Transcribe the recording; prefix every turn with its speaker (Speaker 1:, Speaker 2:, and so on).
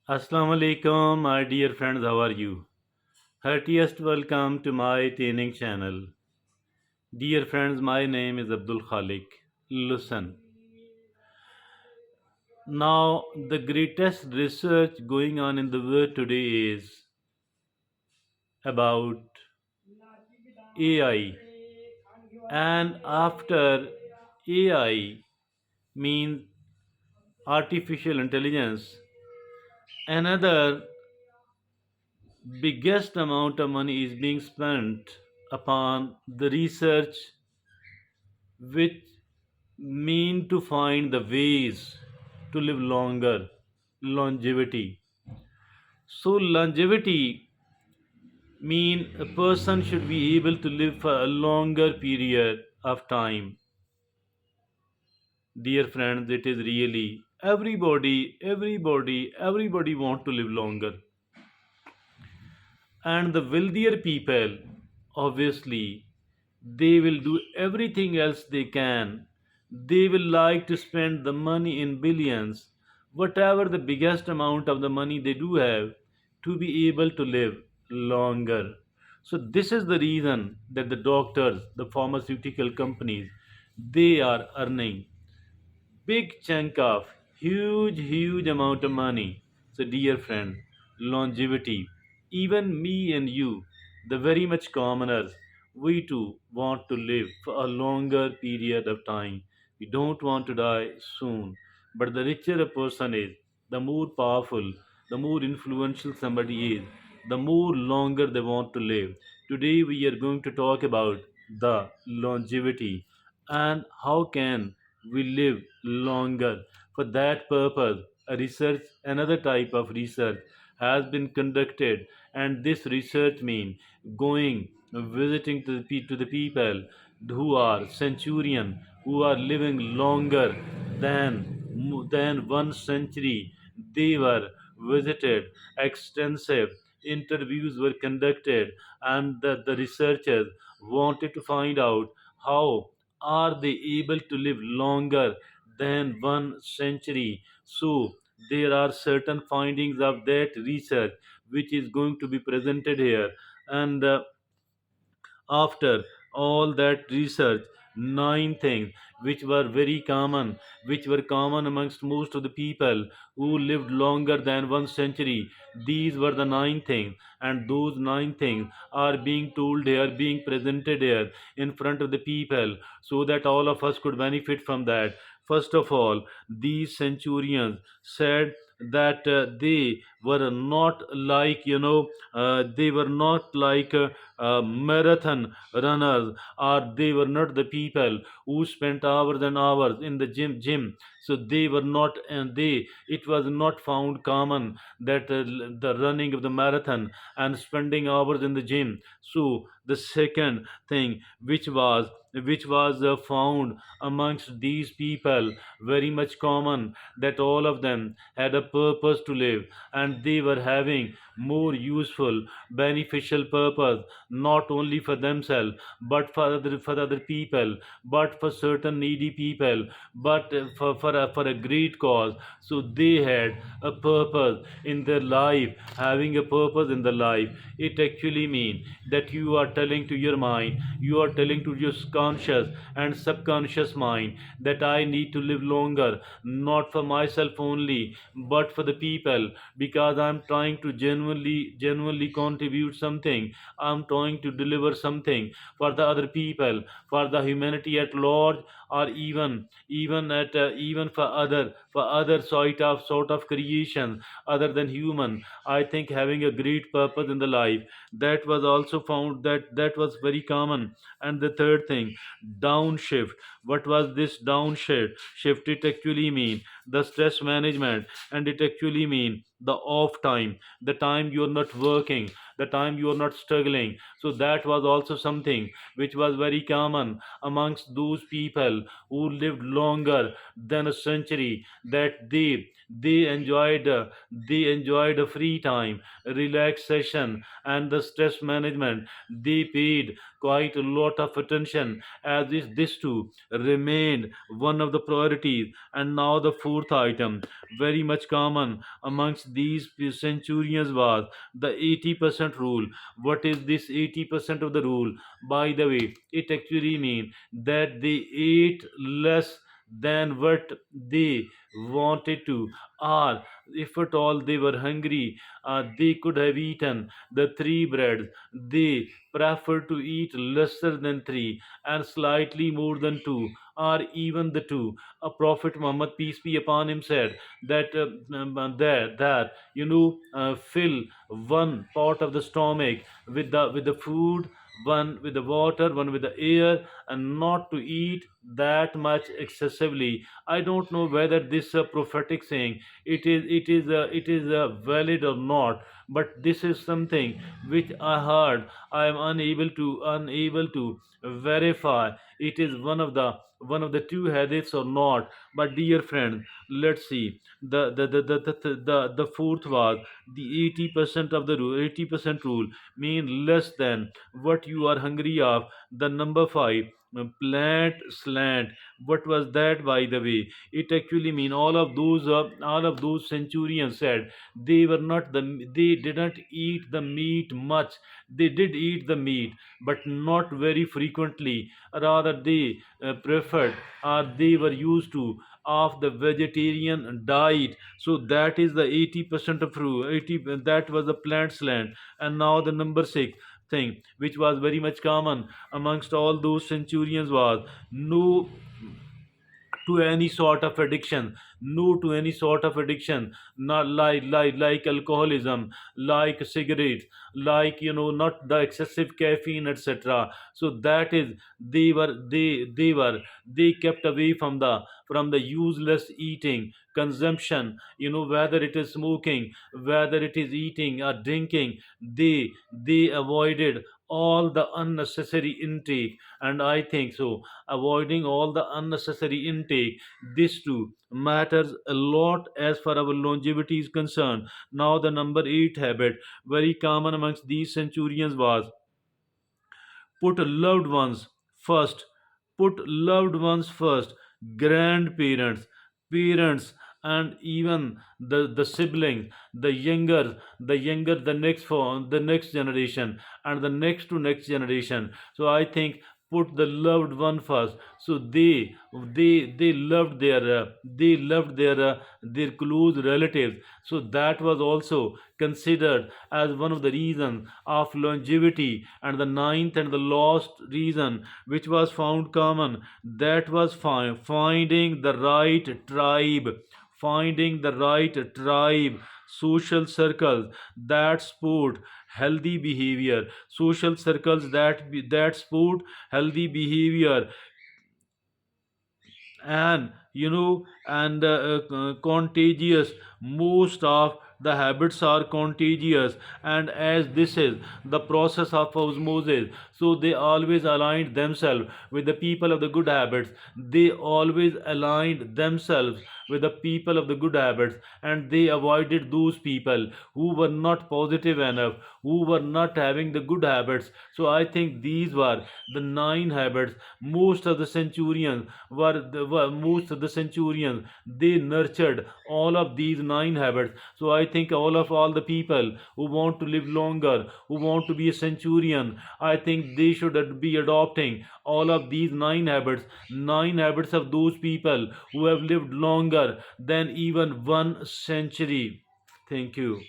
Speaker 1: Assalamu alaikum, my dear friends. How are you? Heartiest welcome to my training channel. Dear friends, my name is Abdul Khalik. Listen, now the greatest research going on in the world today is about AI. And after AI means artificial intelligence, another biggest amount of money is being spent upon the research which mean to find the ways to live longer, longevity. So longevity mean a person should be able to live for a longer period of time. Dear friends, it is really everybody want to live longer. And the wealthier people, obviously, they will do everything else they can. They will like to spend the money in billions, whatever the biggest amount of the money they do have, to be able to live longer. So this is the reason that the doctors, the pharmaceutical companies, they are earning big chunk of huge amount of money. So dear friend, longevity, even me and you, the very much commoners, we too want to live for a longer period of time. We don't want to die soon. But the richer a person is, the more powerful, the more influential somebody is, the more longer they want to live. Today we are going to talk about the longevity and how can we live longer. For that purpose, another type of research has been conducted, and this research means going, visiting to the people who are centurion, who are living longer than 1 century. They were visited, extensive interviews were conducted, and the researchers wanted to find out how are they able to live longer than 1 century. So there are certain findings of that research which is going to be presented here. And after all that research, 9 things which were common amongst most of the people who lived longer than 1 century. These were the 9 things, and those 9 things are being told here, being presented here in front of the people, so that all of us could benefit from that. First of all, these centurions said that they were not like, they were not like marathon runners, or they were not the people who spent hours and hours in the gym. So they were not, and they it was not found common that the running of the marathon and spending hours in the gym. So the second thing which was found amongst these people, very much common, that all of them had a purpose to live, and they were having more useful, beneficial purpose, not only for themselves but for other people, but for certain needy people, but for a great cause. So they had a purpose in their life. Having a purpose in the life, it actually means that you are telling to your mind, you are telling to your conscious and subconscious mind that I need to live longer, not for myself only, but for the people, because I'm trying to genuinely contribute something. I'm trying to deliver something for the other people, for the humanity at large, or even for other sort of creation other than human. I think having a great purpose in the life, that was also found, that was very common. And the third thing, downshift. What was this downshift? It actually mean the stress management, and it actually mean the off time, the time you're not working, the time you are not struggling. So that was also something which was very common amongst those people who lived longer than a century, that they enjoyed a free time, relaxation, and the stress management. They paid quite a lot of attention, as if this too remained one of the priorities. And now the fourth item, very much common amongst these centurions, was the 80% rule. What is this 80% of the rule? By the way, it actually means that they ate less than what they wanted to, or if at all they were hungry, they could have eaten the three breads. They preferred to eat lesser than three and slightly more than two, or even the two. A Prophet Muhammad, peace be upon him, said that fill one part of the stomach with the food, one with the water, one with the air, and not to eat that much excessively. I don't know whether this prophetic saying it is valid or not, but this is something which I heard. I am unable to verify it is one of the two hadiths or not. But dear friend, let's see. The fourth was the 80% of the rule. 80% rule mean less than what you are hungry of. The number five, plant slant. What was that, by the way? It actually mean all of those centurions said they didn't eat the meat much. They did eat the meat, but not very frequently. Rather, they preferred, or they were used to, of the vegetarian diet. So that is the 80% of fruit. 80, that was the plants land. And now the number six thing, which was very much common amongst all those centurions, was no to any sort of addiction. No to any sort of addiction, not like alcoholism, like cigarettes, like not the excessive caffeine, etc. So that is, they kept away from the useless eating, consumption, whether it is smoking, whether it is eating or drinking. They avoided all the unnecessary intake. And I think so, avoiding all the unnecessary intake, this too matters a lot as far our longevity is concerned. Now the number 8 habit, very common amongst these centurions, was put loved ones first. Put loved ones first. Grandparents, parents, and even the siblings, the younger, the next generation, and the next to next generation. So I think, put the loved one first. So they loved their close relatives. So that was also considered as one of the reasons of longevity. And the ninth and the last reason, which was found common, that was finding the right tribe. Finding the right tribe. Social circles that support healthy behavior. Social circles that support healthy behavior. And contagious. Most of the habits are contagious, and as this is the process of osmosis, so they always aligned themselves with the people of the good habits. They always aligned themselves with the people of the good habits, and they avoided those people who were not positive enough, who were not having the good habits. So I think these were the nine habits. Most of the centurions, they nurtured all of these nine habits. So I think all the people who want to live longer, who want to be a centurion, I think they should be adopting all of these nine habits of those people who have lived longer than even 1 century. Thank you.